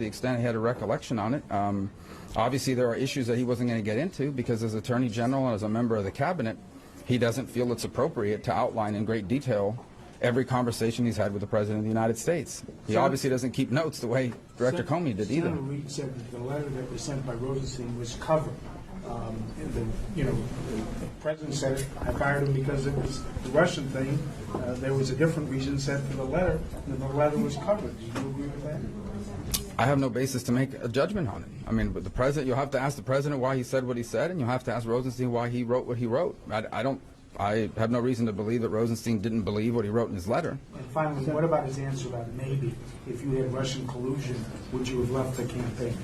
the extent he had a recollection on it. Obviously, there are issues that he wasn't going to get into because as Attorney General and as a member of the Cabinet, he doesn't feel it's appropriate to outline in great detail every conversation he's had with the President of the United States. He obviously doesn't keep notes the way Director Comey did either. Senator Reid said that the letter that was sent by Rosenstein was covered. The President said, I fired him because it was the Russian thing. There was a different reason said for the letter, and the letter was covered. Do you agree with that? I have no basis to make a judgment on it. I mean, but the President, you'll have to ask the President why he said what he said, and you'll have to ask Rosenstein why he wrote what he wrote. I have no reason to believe that Rosenstein didn't believe what he wrote in his letter. And finally, what about his answer about maybe, if you had Russian collusion, would you have left the campaign?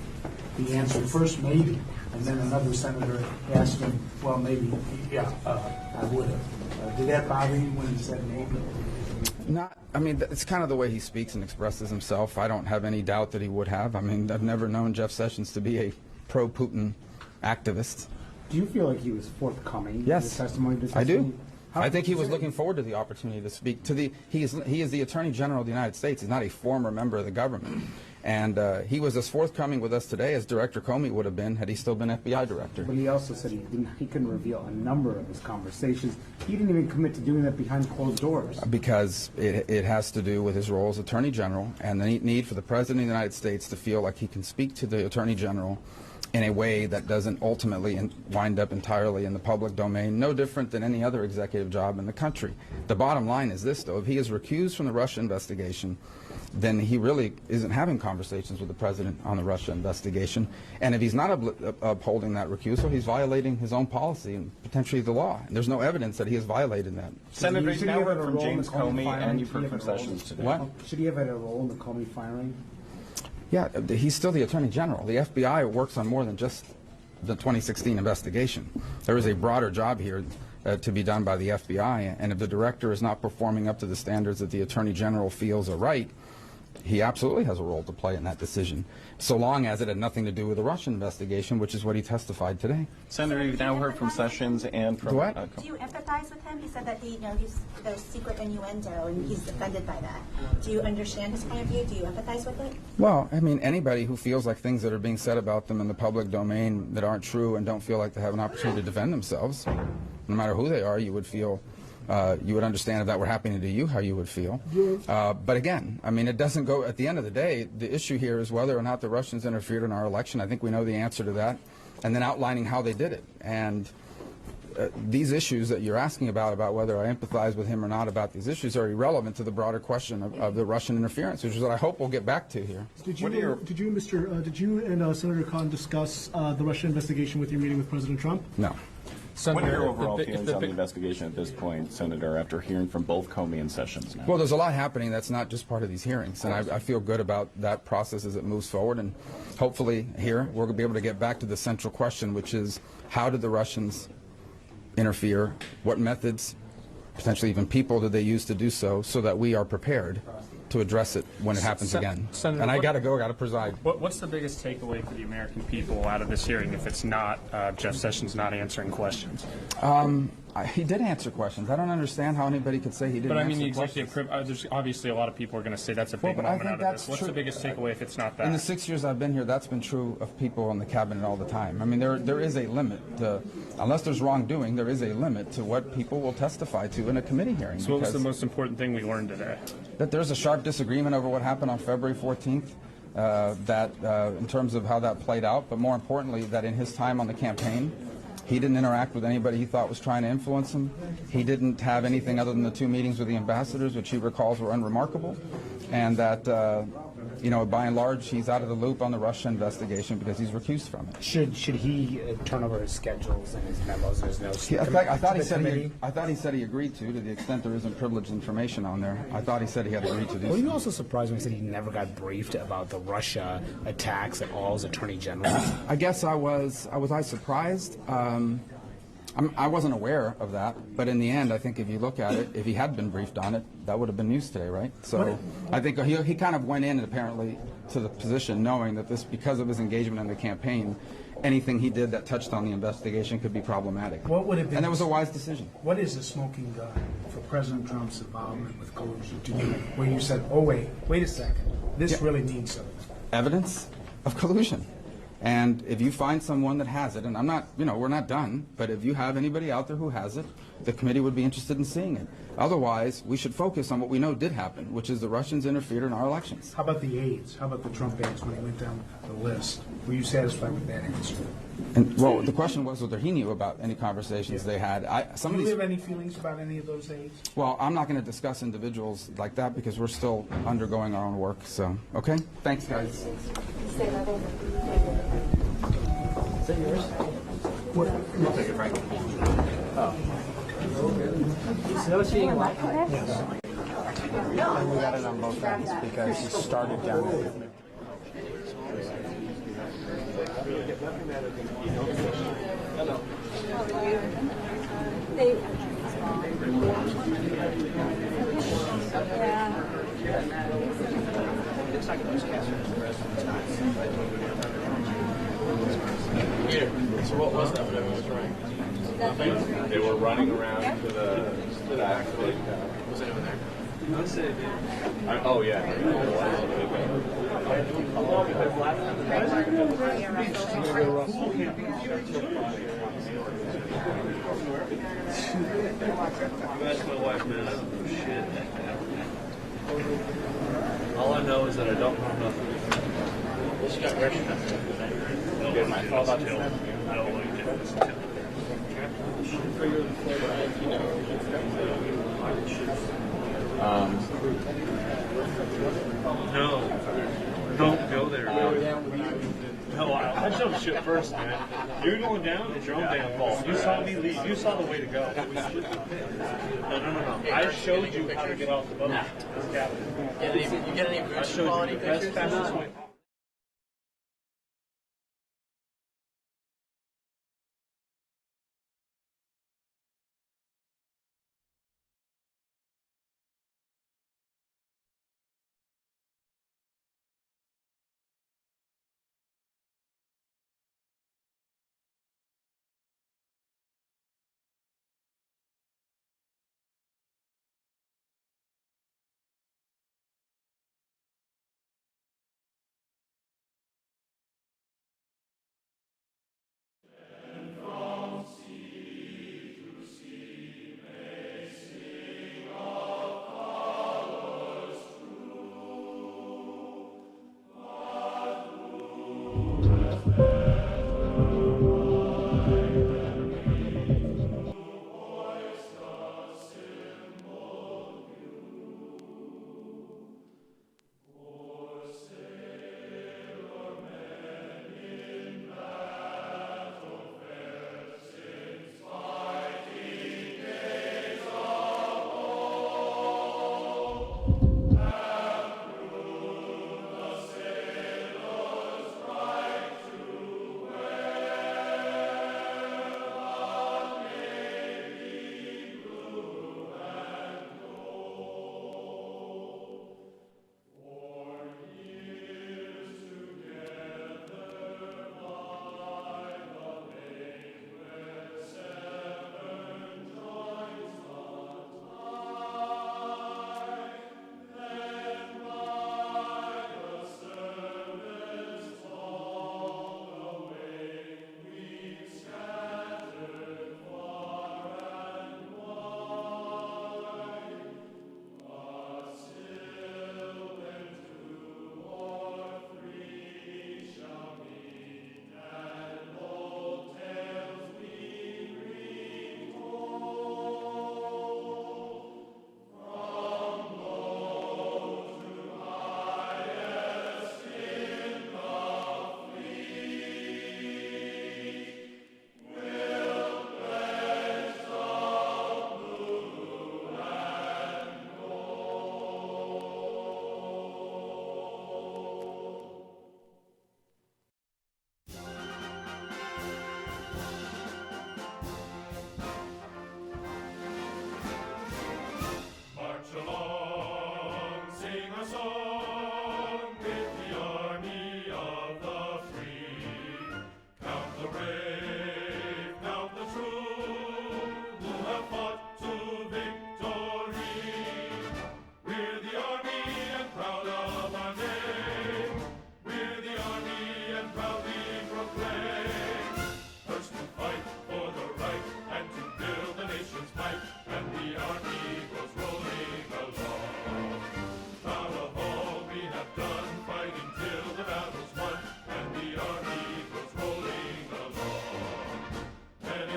He answered first maybe, and then another senator asked him, well, maybe, yeah, I would have. Did that bother you when he said maybe? Not, I mean, it's kind of the way he speaks and expresses himself. I don't have any doubt that he would have. I mean, I've never known Jeff Sessions to be a pro-Putin activist. Do you feel like he was forthcoming? Yes, in the testimony I do. I think he was looking forward to the opportunity to speak to the. He is the Attorney General of the United States. He's not a former member of the government, and he was as forthcoming with us today as Director Comey would have been had he still been FBI director. But he also said he couldn't reveal a number of his conversations. He didn't even commit to doing that behind closed doors. Because it has to do with his role as Attorney General and the need for the President of the United States to feel like he can speak to the Attorney General in a way that doesn't ultimately wind up entirely in the public domain, no different than any other executive job in the country. The bottom line is this, though. If he is recused from the Russia investigation, then he really isn't having conversations with the President on the Russia investigation. And if he's not upholding that recusal, he's violating his own policy and potentially the law. And there's no evidence that he has violated that. Senator, you've now heard from James Comey and you've heard from Sessions today. What? Should he have had a role in the Comey firing? Yeah, he's still the Attorney General. The FBI works on more than just the 2016 investigation. There is a broader job here to be done by the FBI, and if the director is not performing up to the standards that the Attorney General feels are right, he absolutely has a role to play in that decision, so long as it had nothing to do with the Russian investigation, which is what he testified today. Senator, you've now heard from Sessions and from... What? Do you empathize with him? He said that there's secret innuendo, and he's offended by that. Do you understand his point of view? Do you empathize with it? Well, I mean, anybody who feels like things that are being said about them in the public domain that aren't true and don't feel like they have an opportunity to defend themselves, no matter who they are, you would feel... you would understand if that were happening to you, how you would feel. But again, I mean, it doesn't go, at the end of the day, the issue here is whether or not the Russians interfered in our election. I think we know the answer to that. And then outlining how they did it. And these issues that you're asking about whether I empathize with him or not about these issues are irrelevant to the broader question of the Russian interference, which is what I hope we'll get back to here. Did you and Senator Khan discuss the Russia investigation with your meeting with President Trump? No. What are your overall feelings on the investigation at this point, Senator, after hearing from both Comey and Sessions now? Well, there's a lot happening that's not just part of these hearings, and I feel good about that process as it moves forward, and hopefully here we're going to be able to get back to the central question, which is how did the Russians interfere, what methods, potentially even people did they use to do so that we are prepared to address it when it happens again. Senator, and I got to preside. What's the biggest takeaway for the American people out of this hearing if it's not Jeff Sessions not answering questions? He did answer questions. I don't understand how anybody could say he didn't answer questions. But I mean, the executive privilege, there's obviously a lot of people are going to say that's a big moment out of this. What's the biggest takeaway if it's not that? In the 6 years I've been here, that's been true of people in the cabinet all the time. I mean, there is a limit. Unless there's wrongdoing, there is a limit to what people will testify to in a committee hearing. So what was the most important thing we learned today? That there's a sharp disagreement over what happened on February 14th, in terms of how that played out, but more importantly, that in his time on the campaign, he didn't interact with anybody he thought was trying to influence him. He didn't have anything other than the 2 meetings with the ambassadors, which he recalls were unremarkable, and that, by and large, he's out of the loop on the Russia investigation because he's recused from it. Should he turn over his schedules and his memos and his notes? I thought he said he agreed to the extent there isn't privileged information on there. I thought he said he had agreed to do. Were you also surprised when he said he never got briefed about the Russia attacks at all as Attorney General? I guess I was. Was I surprised? I wasn't aware of that, but in the end, I think if you look at it, if he had been briefed on it, that would have been news today, right? So I think he kind of went in apparently to the position knowing that this, because of his engagement in the campaign, anything he did that touched on the investigation could be problematic. What would have been? And that was a wise decision. What is the smoking gun for President Trump's involvement with collusion to you, where you said, oh, wait a second, this really needs something? evidence of collusion. And if you find someone that has it, and I'm not, we're not done, but if you have anybody out there who has it, the committee would be interested in seeing it. Otherwise, we should focus on what we know did happen, which is the Russians interfered in our elections. How about the aides? How about the Trump aides when he went down the list? Were you satisfied with that answer? And, well, the question was whether he knew about any conversations they had. Some Do of you these, have any feelings about any of those aides? well, I'm not going to discuss individuals like that because we're still undergoing our own work. So, okay? Thanks, guys. And we got it on both ends because he started down there. So what was that when everyone was running? They were running around to the back. Was anyone there? Oh yeah. That's my wife, man. I don't know shit. All I know is that I don't know nothing. She got Russian. I thought about it. I don't know what No, don't go there. No, I jumped ship first, man. You're going down, it's your own damn fault. You saw me leave. You saw the way to go. No. I showed you how to get off the boat. You get any boots quality pictures? Fastest way.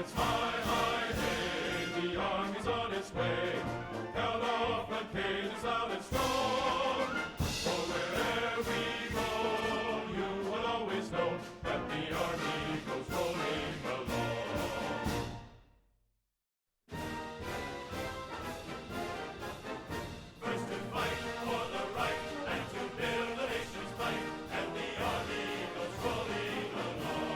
it's high, high, hey, the army's on its way. Held off the cages loud and strong. For wherever we go, you will always know that the army goes rolling along. First to fight for the right and to build the nation's might, and the army goes rolling along.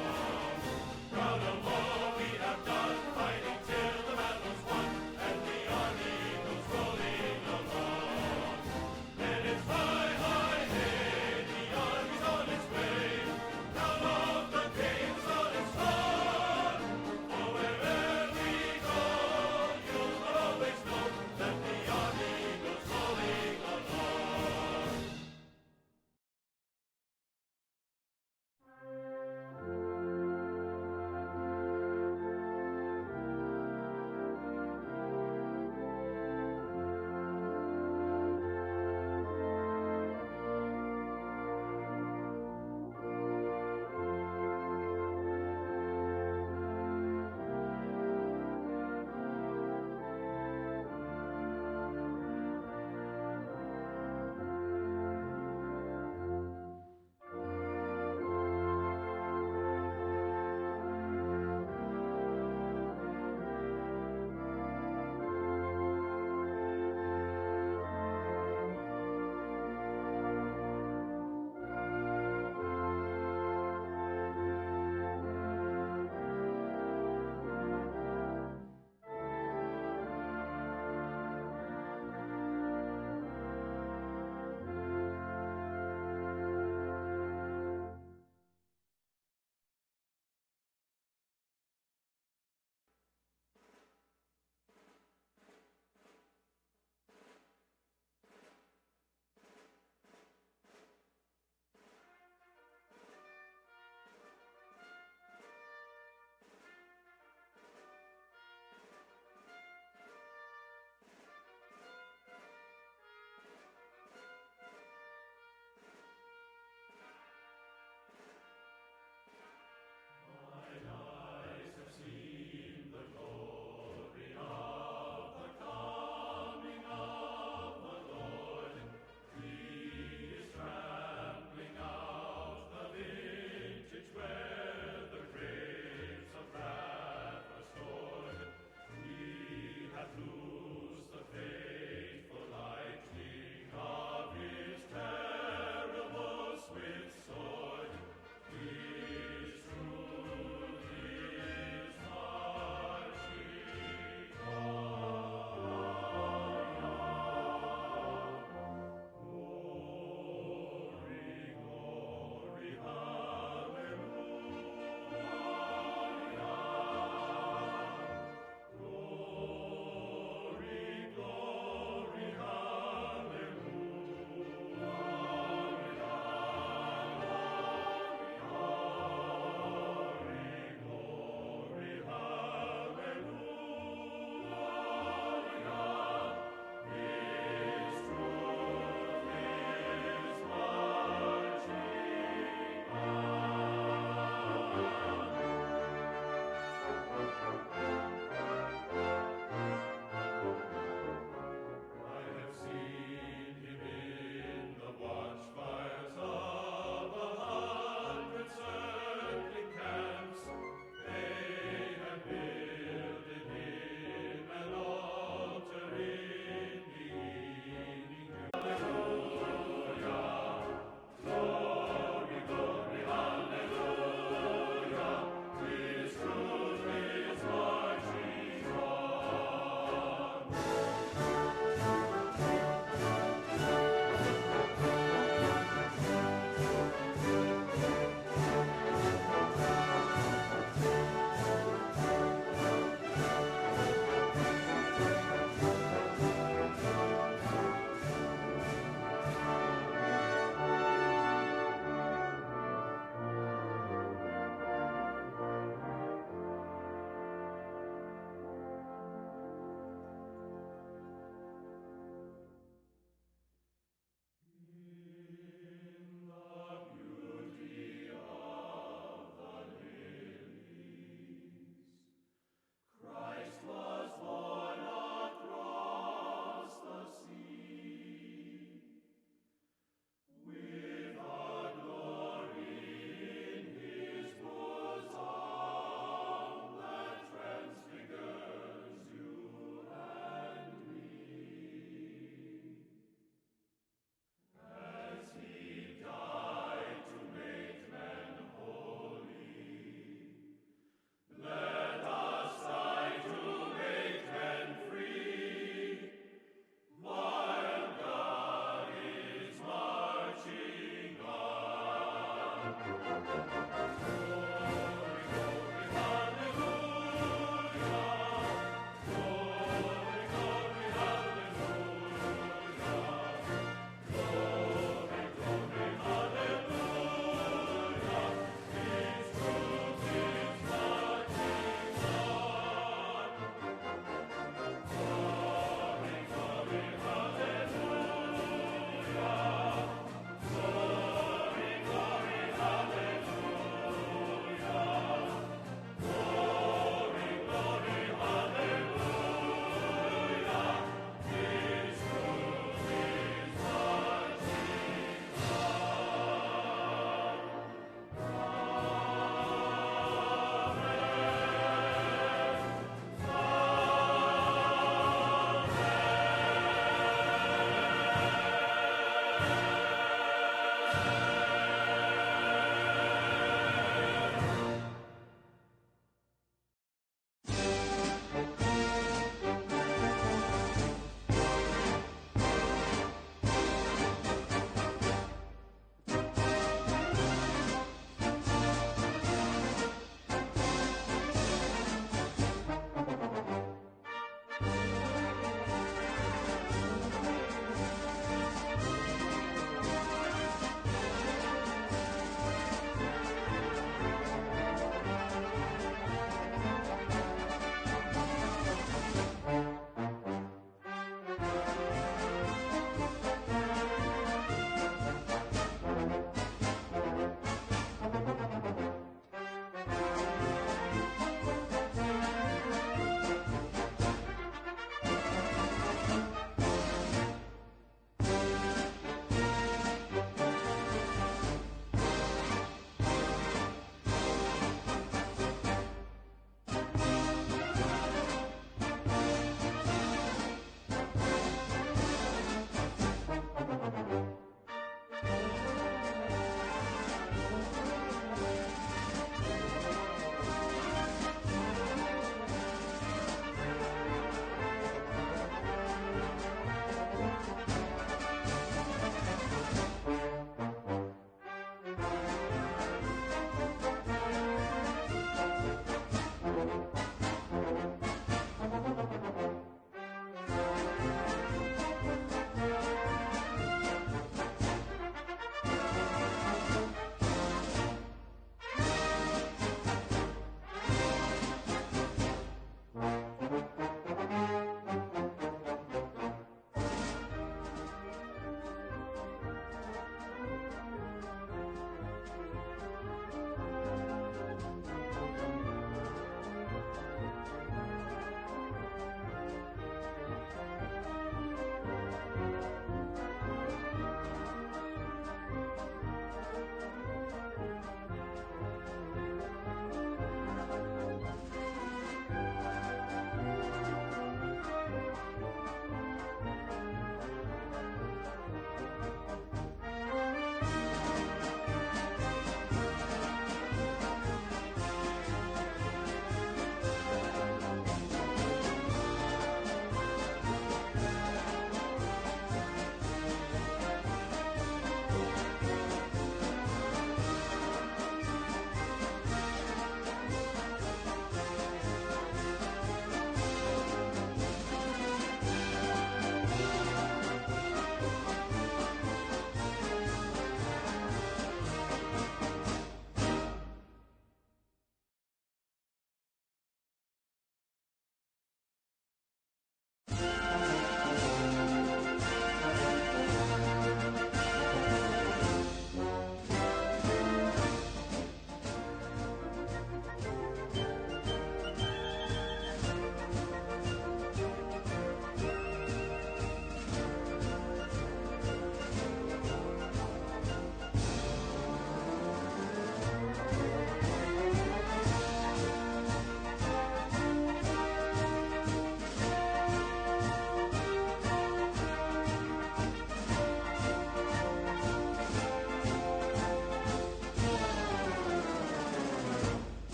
Proud of all we have done, fighting till the battle's won, and the army goes rolling along. And it's high, high, hey, the army's on its way. Down off the gates on its run. For wherever we go, you will always know that the army goes rolling along.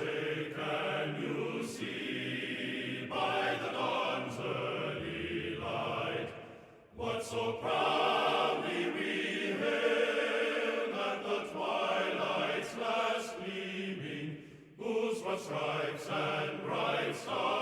say, can you see by the dawn's early light what so proudly we hailed at the twilight's last gleaming, whose broad stripes and bright stars